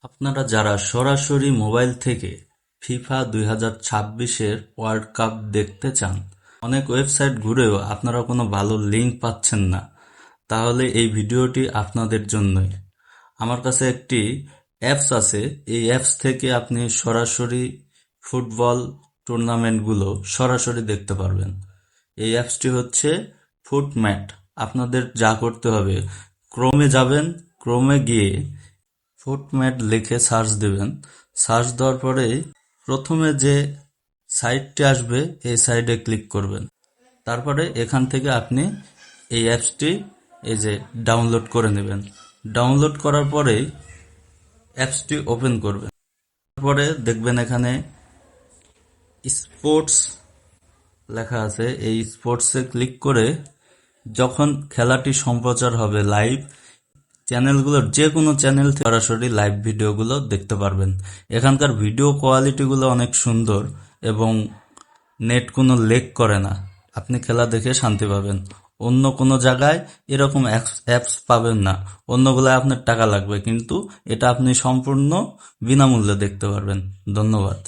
আপনারা যারা সরাসরি মোবাইল থেকে ফিফা 2026-এর ওয়ার্ল্ড কাপ দেখতে চান, অনেক ওয়েবসাইট ঘুরেও আপনারা কোনো ভালো লিঙ্ক পাচ্ছেন না, তাহলে এই ভিডিওটি আপনাদের জন্যই। আমার কাছে একটি অ্যাপস আছে, এই অ্যাপস থেকে আপনি সরাসরি ফুটবল টুর্নামেন্টগুলো সরাসরি দেখতে পারবেন। এই অ্যাপসটি হচ্ছে ফুটম্যাট। আপনাদের যা করতে হবে, ক্রোমে যাবেন, ক্রোমে গিয়ে ফুটম্যাট লিখে সার্চ দেবেন। সার্চ দেওয়ার পরে প্রথমে যে সাইটটি আসবে এই সাইটে ক্লিক করবেন। তারপরে এখান থেকে আপনি এই অ্যাপসটি ডাউনলোড করে নেবেন। ডাউনলোড করার পরে অ্যাপসটি ওপেন করবেন। তারপরে দেখবেন এখানে স্পোর্টস লেখা আছে, এই স্পোর্টসে ক্লিক করে যখন খেলাটি সম্প্রচার হবে লাইভ, চ্যানেলগুলোর যে কোনো চ্যানেল থেকে সরাসরি লাইভ ভিডিওগুলো দেখতে পারবেন। এখানকার ভিডিও কোয়ালিটিগুলো অনেক সুন্দর এবং নেট কোনো লেগ করে না। আপনি খেলা দেখে শান্তি পাবেন। অন্য কোনো জায়গায় এরকম অ্যাপস পাবেন না। অন্যগুলায় আপনার টাকা লাগবে, কিন্তু এটা আপনি সম্পূর্ণ বিনামূল্যে দেখতে পারবেন। ধন্যবাদ।